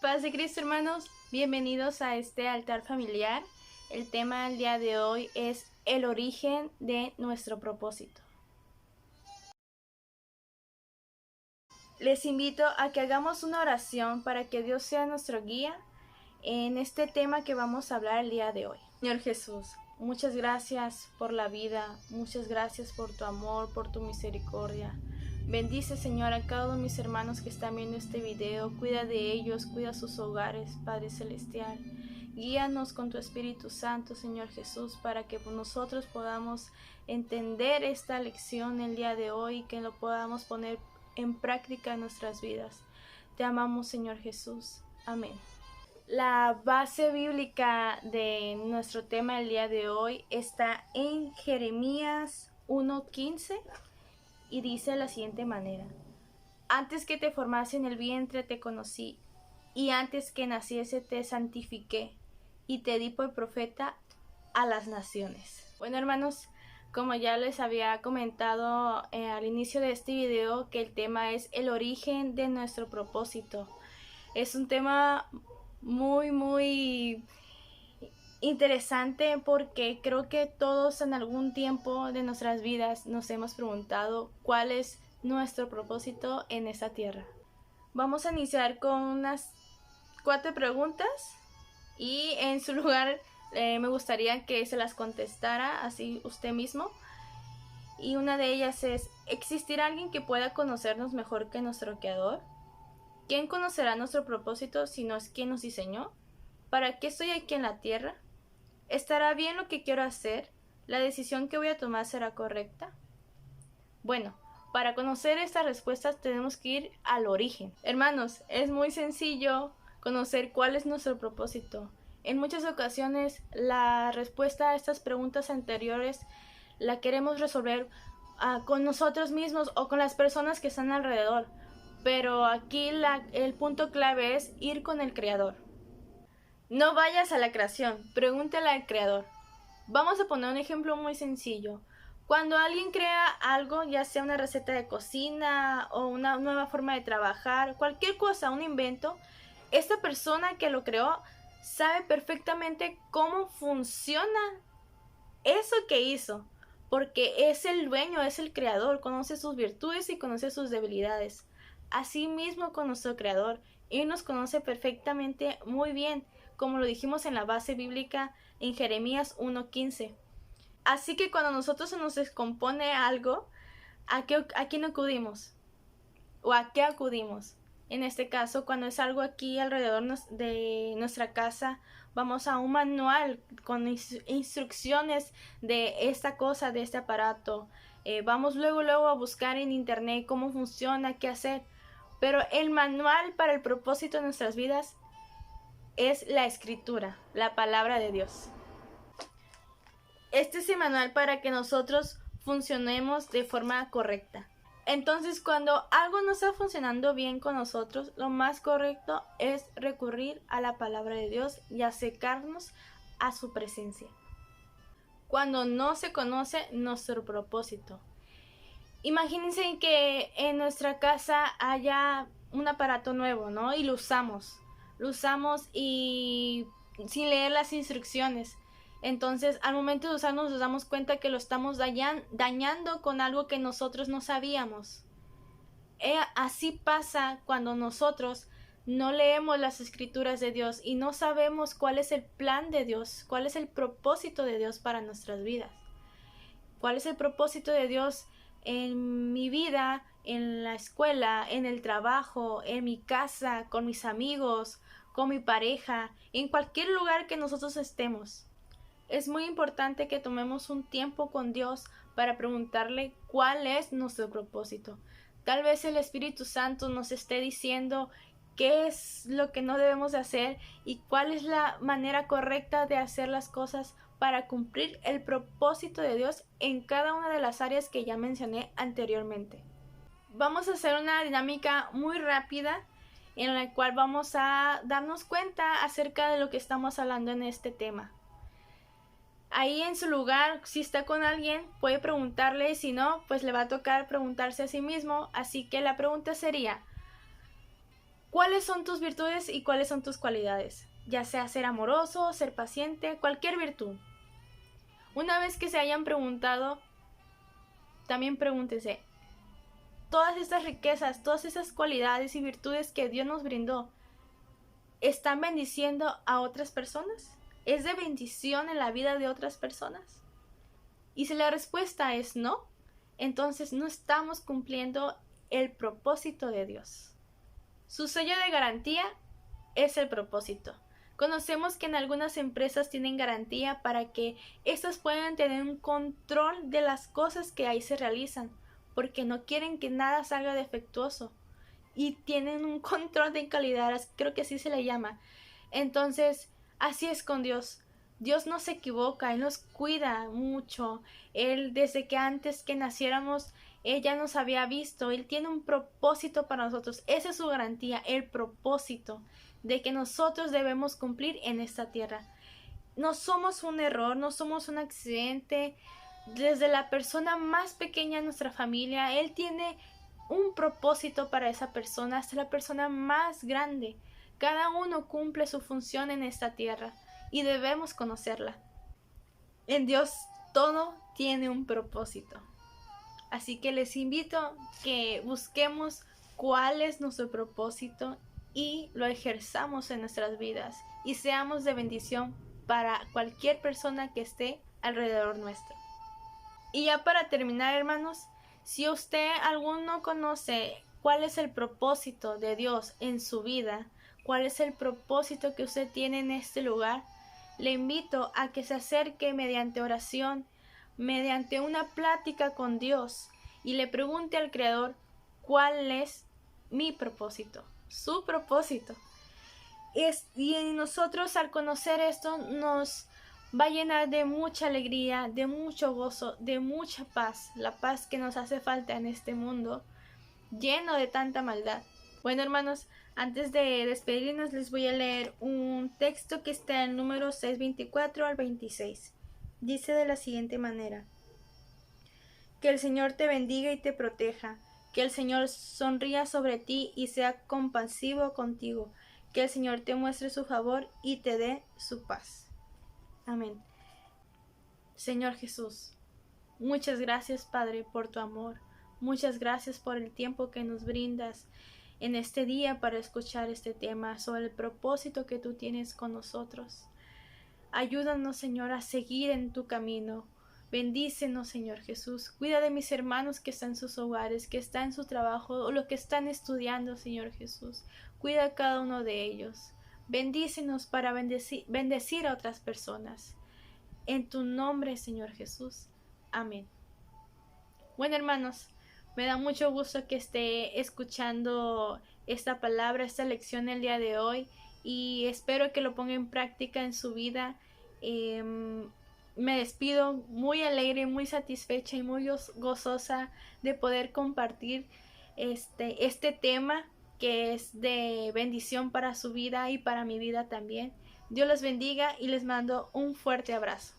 Paz de Cristo, hermanos, bienvenidos a este altar familiar. El tema del día de hoy es el origen de nuestro propósito. Les invito a que hagamos una oración para que Dios sea nuestro guía en este tema que vamos a hablar el día de hoy. Señor Jesús, muchas gracias por la vida, muchas gracias por tu amor, por tu misericordia. Bendice, Señor, a cada uno de mis hermanos que están viendo este video. Cuida de ellos, cuida sus hogares, Padre Celestial. Guíanos con tu Espíritu Santo, Señor Jesús, para que nosotros podamos entender esta lección el día de hoy y que lo podamos poner en práctica en nuestras vidas. Te amamos, Señor Jesús. Amén. La base bíblica de nuestro tema del día de hoy está en Jeremías 1:15 y dice de la siguiente manera: Antes que te formase en el vientre te conocí, y antes que naciese te santifiqué, y te di por profeta a las naciones. Bueno, hermanos, como ya les había comentado al inicio de este video, que el tema es el origen de nuestro propósito. Es un tema muy interesante porque creo que todos en algún tiempo de nuestras vidas nos hemos preguntado cuál es nuestro propósito en esta tierra. Vamos a iniciar con unas 4 preguntas y en su lugar me gustaría que se las contestara así usted mismo. Y una de ellas es: ¿existirá alguien que pueda conocernos mejor que nuestro Creador? ¿Quién conocerá nuestro propósito si no es quien nos diseñó? ¿Para qué estoy aquí en la tierra? ¿Estará bien lo que quiero hacer? ¿La decisión que voy a tomar será correcta? Bueno, para conocer estas respuestas tenemos que ir al origen. Hermanos, es muy sencillo conocer cuál es nuestro propósito. En muchas ocasiones la respuesta a estas preguntas anteriores la queremos resolver con nosotros mismos o con las personas que están alrededor. Pero aquí el punto clave es ir con el Creador. No vayas a la creación, pregúntale al Creador. Vamos a poner un ejemplo muy sencillo. Cuando alguien crea algo, ya sea una receta de cocina o una nueva forma de trabajar, cualquier cosa, un invento, esta persona que lo creó sabe perfectamente cómo funciona eso que hizo, porque es el dueño, es el creador, conoce sus virtudes y conoce sus debilidades. Así mismo con nuestro Creador, Él nos conoce perfectamente muy bien, como lo dijimos en la base bíblica en Jeremías 1:15. Así que cuando nosotros se nos descompone algo, ¿a quién acudimos? ¿O a qué acudimos? En este caso, cuando es algo aquí alrededor de nuestra casa, vamos a un manual con instrucciones de esta cosa, de este aparato. Vamos luego a buscar en internet cómo funciona, qué hacer. Pero el manual para el propósito de nuestras vidas es la Escritura, la palabra de Dios. Este es el manual para que nosotros funcionemos de forma correcta. Entonces, cuando algo no está funcionando bien con nosotros, lo más correcto es recurrir a la palabra de Dios y acercarnos a su presencia. Cuando no se conoce nuestro propósito. Imagínense que en nuestra casa haya un aparato nuevo, ¿no? Y lo usamos y sin leer las instrucciones. Entonces, al momento de usarnos nos damos cuenta que lo estamos dañando con algo que nosotros no sabíamos. Así pasa cuando nosotros no leemos las escrituras de Dios y no sabemos cuál es el plan de Dios, cuál es el propósito de Dios para nuestras vidas. ¿Cuál es el propósito de Dios en mi vida, en la escuela, en el trabajo, en mi casa, con mis amigos, con mi pareja, en cualquier lugar que nosotros estemos? Es muy importante que tomemos un tiempo con Dios para preguntarle cuál es nuestro propósito. Tal vez el Espíritu Santo nos esté diciendo qué es lo que no debemos de hacer y cuál es la manera correcta de hacer las cosas para cumplir el propósito de Dios en cada una de las áreas que ya mencioné anteriormente. Vamos a hacer una dinámica muy rápida en la cual vamos a darnos cuenta acerca de lo que estamos hablando en este tema. Ahí en su lugar, si está con alguien, puede preguntarle, si no, pues le va a tocar preguntarse a sí mismo. Así que la pregunta sería: ¿Cuáles son tus virtudes y cuáles son tus cualidades? Ya sea ser amoroso, ser paciente, cualquier virtud. Una vez que se hayan preguntado, también pregúntese, todas estas riquezas, todas esas cualidades y virtudes que Dios nos brindó, ¿están bendiciendo a otras personas? ¿Es de bendición en la vida de otras personas? Y si la respuesta es no, entonces no estamos cumpliendo el propósito de Dios. Su sello de garantía es el propósito. Conocemos que en algunas empresas tienen garantía para que éstas puedan tener un control de las cosas que ahí se realizan, porque no quieren que nada salga defectuoso y tienen un control de calidad, creo que así se le llama. Entonces, así es con Dios. Dios no se equivoca, Él nos cuida mucho. Él, desde que antes que naciéramos, Él ya nos había visto. Él tiene un propósito para nosotros. Esa es su garantía, el propósito de que nosotros debemos cumplir en esta tierra. No somos un error, no somos un accidente. Desde la persona más pequeña de nuestra familia, Él tiene un propósito para esa persona, hasta la persona más grande. Cada uno cumple su función en esta tierra y debemos conocerla. En Dios todo tiene un propósito. Así que les invito que busquemos cuál es nuestro propósito y lo ejerzamos en nuestras vidas y seamos de bendición para cualquier persona que esté alrededor nuestro. Y ya para terminar, hermanos, si usted alguno conoce cuál es el propósito de Dios en su vida, cuál es el propósito que usted tiene en este lugar, le invito a que se acerque mediante oración, mediante una plática con Dios y le pregunte al Creador cuál es mi propósito, su propósito. Y nosotros al conocer esto nos va a llenar de mucha alegría, de mucho gozo, de mucha paz, la paz que nos hace falta en este mundo lleno de tanta maldad. Bueno, hermanos, antes de despedirnos les voy a leer un texto que está en Números 6:24 al 26. Dice de la siguiente manera: que el Señor te bendiga y te proteja, que el Señor sonría sobre ti y sea compasivo contigo, que el Señor te muestre su favor y te dé su paz. Amén. Señor Jesús, muchas gracias, Padre, por tu amor. Muchas gracias por el tiempo que nos brindas en este día para escuchar este tema sobre el propósito que tú tienes con nosotros. Ayúdanos, Señor, a seguir en tu camino. Bendícenos, Señor Jesús. Cuida de mis hermanos que están en sus hogares, que están en su trabajo o los que están estudiando, Señor Jesús. Cuida a cada uno de ellos. Bendícenos para bendecir a otras personas. En tu nombre, Señor Jesús. Amén. Bueno, hermanos, me da mucho gusto que esté escuchando esta palabra, esta lección el día de hoy y espero que lo ponga en práctica en su vida. Me despido muy alegre, muy satisfecha y muy gozosa de poder compartir este tema que es de bendición para su vida y para mi vida también. Dios los bendiga y les mando un fuerte abrazo.